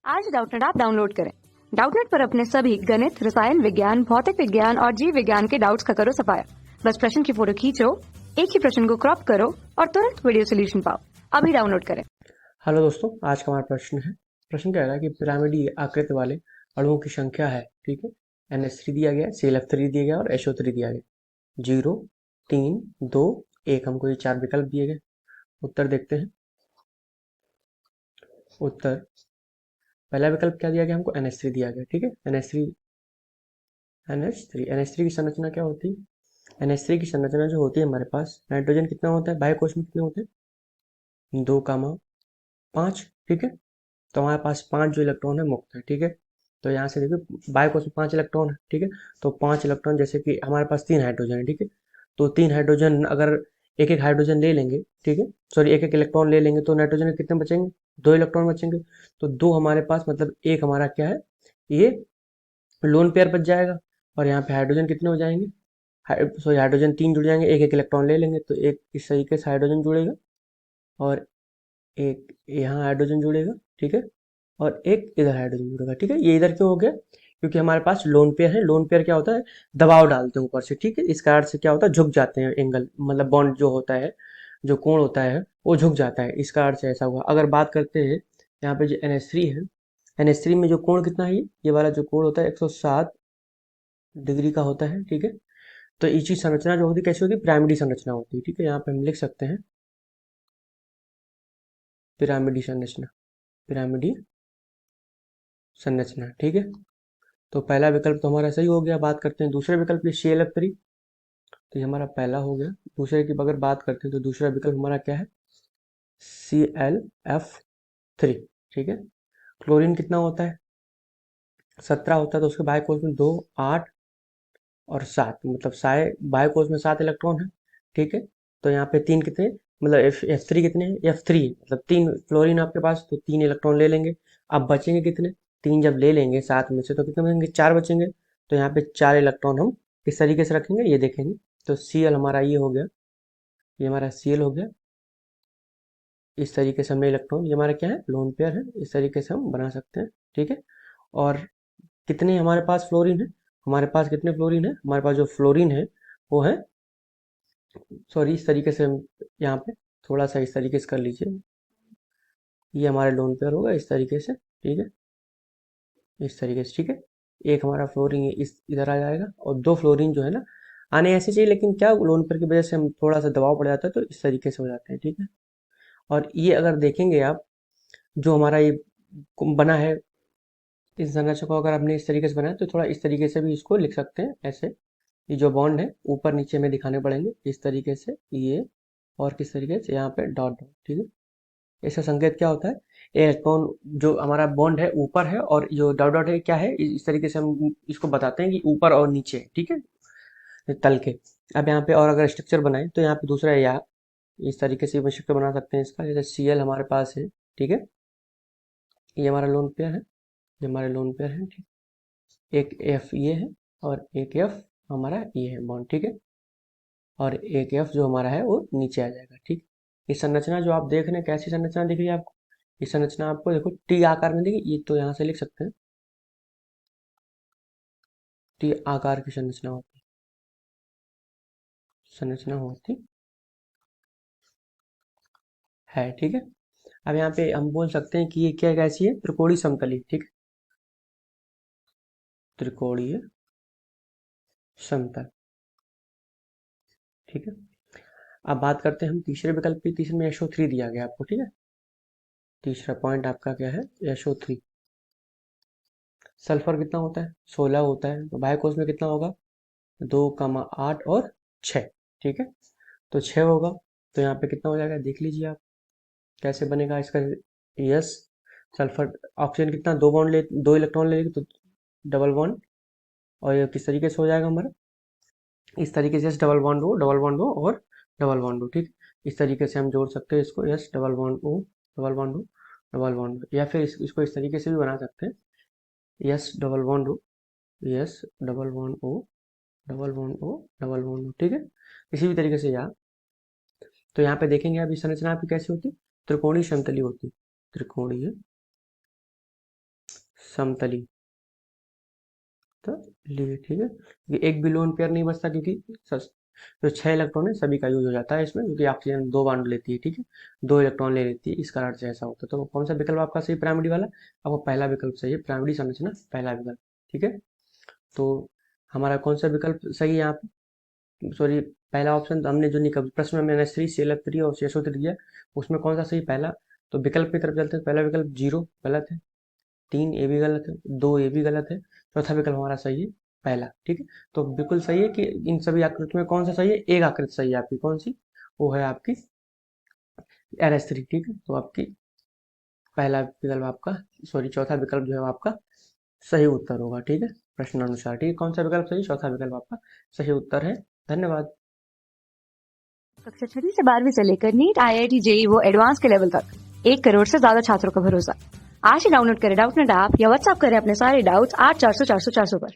आज Doubtnut app download करें। Doubtnut पर अपने सभी गणित, रसायन विज्ञान, भौतिक विज्ञान और जीव विज्ञान के डाउट्स का करो सफाया। बस प्रश्न की फोटो खींचो, एक ही प्रश्न को क्रॉप करो और तुरंत वीडियो सोल्यूशन पाओ। अभी डाउनलोड करें। हेलो दोस्तों, आज का हमारा प्रश्न है। प्रश्न कह रहा है कि पिरामिडीय आकृति वाले अणुओं की संख्या है, ठीक है। NH3 दिया गया, ClF3 दिया गया और SO3 दिया गया। 0, 3, 2, 1 हमको ये 4 विकल्प दिए गए। उत्तर देखते हैं। उत्तर पहला विकल्प क्या दिया गया हमको? NH3 दिया गया, ठीक है। NH3 की संरचना क्या होती है? NH3 की संरचना जो होती है हमारे पास, नाइट्रोजन कितना होता है, बाह्य में कितने होते हैं? 2, 5, ठीक है। तो हमारे पास 5 जो इलेक्ट्रॉन है मुक्त है, ठीक है। तो यहाँ से देखिए बायो कोष में 5 इलेक्ट्रॉन है, ठीक है। तो 5 इलेक्ट्रॉन, जैसे कि हमारे पास 3 हाइड्रोजन है, ठीक है। तो 3 हाइड्रोजन अगर एक एक हाइड्रोजन ले लेंगे, ठीक है, सॉरी एक एक इलेक्ट्रॉन ले लेंगे, तो नाइट्रोजन के कितने बचेंगे? 2 इलेक्ट्रॉन बचेंगे। तो 2 हमारे पास, मतलब एक हमारा क्या है, ये लोन पेयर बच जाएगा। और यहाँ पे हाइड्रोजन कितने हो जाएंगे? सॉरी हाइड्रोजन 3 जुड़ जाएंगे, एक एक इलेक्ट्रॉन ले लेंगे, तो एक इस तरीके से हाइड्रोजन जुड़ेगा और एक यहाँ हाइड्रोजन जुड़ेगा, ठीक है। और एक इधर हाइड्रोजन जुड़ेगा, ठीक है। ये इधर क्यों हो गया? क्योंकि हमारे पास लोन पेयर है। लोन पेयर क्या होता है? दबाव डालते हैं ऊपर से, ठीक है। इस कारण से क्या होता है, झुक जाते हैं एंगल, मतलब बॉन्ड जो होता है, जो कोण होता है वो झुक जाता है। इस कारण से ऐसा हुआ। अगर बात करते हैं यहाँ पे जो NH3 है, NH3 में जो कोण कितना है, ये वाला जो कोण होता है 107 डिग्री का होता है, ठीक है। तो इसकी संरचना जो होती है कैसी होती है? पिरामिडी संरचना होती है, ठीक है। यहाँ पे हम लिख सकते हैं पिरामिडी संरचना, पिरामिडी संरचना, ठीक है। तो पहला विकल्प तो हमारा सही हो गया। बात करते हैं दूसरे विकल्प की, ClF3। तो ये हमारा पहला हो गया। दूसरे की अगर बात करते हैं तो दूसरा विकल्प हमारा क्या है? ClF3, ठीक है। क्लोरीन कितना होता है? 17 होता है। तो उसके बाह्य कोश में 2, 8 और 7, मतलब बाह्य कोश में 7 इलेक्ट्रॉन है, ठीक है। तो यहाँ पे 3 कितने, मतलब F3 कितने हैं? F3 मतलब 3 फ्लोरीन आपके पास, तो 3 इलेक्ट्रॉन ले लेंगे। अब बचेंगे कितने? 3 जब ले लेंगे 7 में से, तो कितने बचेंगे? 4 बचेंगे। तो यहाँ पे 4 इलेक्ट्रॉन हम किस तरीके से रखेंगे ये देखेंगे। तो Cl हमारा ये हो गया, ये हमारा Cl हो गया। इस तरीके से हमने इलेक्ट्रॉन, ये हमारा क्या है, लोन पेयर है, इस तरीके से हम बना सकते हैं, ठीक है। और कितने हमारे पास फ्लोरीन है? हमारे पास कितने फ्लोरीन है? हमारे पास जो फ्लोरीन है वो है, सॉरी इस तरीके से हम यहाँ पे थोड़ा सा इस तरीके से कर लीजिए। ये हमारे लोन पेयर होगा इस तरीके से, ठीक है। इस तरीके से, ठीक है। एक हमारा फ्लोरीन इस इधर आ जाएगा और 2 फ्लोरीन जो है ना आने ऐसे चाहिए, लेकिन क्या लोन पेयर की वजह से हम थोड़ा सा दबाव पड़ जाता है, तो इस तरीके से हो जाते हैं, ठीक है। और ये अगर देखेंगे आप, जो हमारा ये बना है, इस संरचना को अगर आपने इस तरीके से बनाया तो थोड़ा इस तरीके से भी इसको लिख सकते हैं ऐसे। ये जो बॉन्ड है ऊपर नीचे में दिखाने पड़ेंगे इस तरीके से, ये और किस तरीके से यहाँ पे डॉट डॉट, ठीक है। इसका संकेत क्या होता है? इलेक्ट्रॉन जो हमारा बॉन्ड है ऊपर है, और जो डॉट डॉट है क्या है, इस तरीके से हम इसको बताते हैं कि ऊपर और नीचे, ठीक है, तल के। अब यहाँ पे और अगर स्ट्रक्चर बनाए तो यहाँ पे दूसरा या इस तरीके से स्ट्रक्चर बना सकते हैं इसका। जैसे Cl हमारे पास है, ठीक है। ये हमारा लोन पेयर है, ये हमारे लोन पेयर है, ठीक। एक F ये है और एक F हमारा ये है बॉन्ड, ठीक है। और एक F जो हमारा है वो नीचे आ जाएगा, ठीक। इस संरचना जो आप देख रहे हैं, कैसी संरचना दिख रही है आपको? इस संरचना आपको देखो टी आकार में दिखी, ये तो यहाँ से लिख सकते हैं टी आकार की संरचना होती, संरचना होती है, ठीक है। अब यहाँ पे हम बोल सकते हैं कि ये क्या कैसी है? त्रिकोणीय समतली, ठीक है। त्रिकोणीय समतल, ठीक है। अब बात करते हैं हम तीसरे विकल्प की। तीसरे में SO3 दिया गया आपको, ठीक है। तीसरा पॉइंट आपका क्या है? SO3। सल्फर कितना होता है? 16 होता है। तो बाह्य कोश में कितना होगा? 2, 8 और 6, ठीक है। तो 6 होगा। तो यहाँ पे कितना हो जाएगा देख लीजिए आप, कैसे बनेगा इसका? यस, सल्फर ऑक्सीजन कितना, 2 इलेक्ट्रॉन ले लेगी, तो डबल बॉन्ड। और ये किस तरीके से हो जाएगा हमारा? इस तरीके से, S double bond O, double bond O और डबल बॉन्ड ओ, ठीक। इस तरीके से हम जोड़ सकते हैं इसको, S double bond O, double bond O, double bond O. या फिर इसको इस तरीके से भी बना सकते हैं, S double bond O, S double bond O, double bond O, double bond O, ठीक है। इसी भी तरीके से यहाँ, तो यहाँ पे देखेंगे अब इस संरचना आपकी कैसी होती है? त्रिकोणीय समतली होती है, त्रिकोणीय समतली तो लिए, ठीक है, क्योंकि एक भी लोन पेयर नहीं बचता, क्योंकि जो 6 इलेक्ट्रॉन है सभी का यूज हो जाता है इसमें, क्योंकि ऑक्सीजन 2 बॉन्ड लेती है, ठीक है, 2 इलेक्ट्रॉन ले लेती है, इस कारण से ऐसा होता है। तो कौन सा विकल्प आपका सही प्राइमरी वाला? आपको पहला विकल्प सही है, प्राइमरी संरचना पहला विकल्प, ठीक है। तो हमारा कौन सा विकल्प सही है यहाँ पे? सॉरी, पहला ऑप्शन हमने जो निकल प्रश्न में मैंने श्री CL3 और शेषोत्र दिया, उसमें कौन सा सही? पहला। तो विकल्प की तरफ चलते हैं। पहला विकल्प 0 गलत है, 3 ये भी गलत है, 2 ये भी गलत है, चौथा विकल्प हमारा सही है पहला, ठीक है। तो बिल्कुल सही है कि इन सभी आकृति में कौन सा सही है? एक आकृति सही है आपकी, कौन सी? वो है आपकी RS3, ठीक है। तो आपकी पहला विकल्प आपका, सॉरी चौथा विकल्प जो है वो आपका सही उत्तर होगा, ठीक है, प्रश्नानुसार, ठीक है। कौन सा विकल्प सही? चौथा विकल्प आपका सही उत्तर है। धन्यवाद। कक्षा 6 से 12वीं से लेकर नीट, IIT, JEE वो एडवांस के लेवल तक 1 करोड़ से ज्यादा छात्रों का भरोसा। आज ही डाउनलोड करें डाउटनेट ऐप या व्हाट्सएप करें अपने सारे डाउट्स 8400 400 400 पर।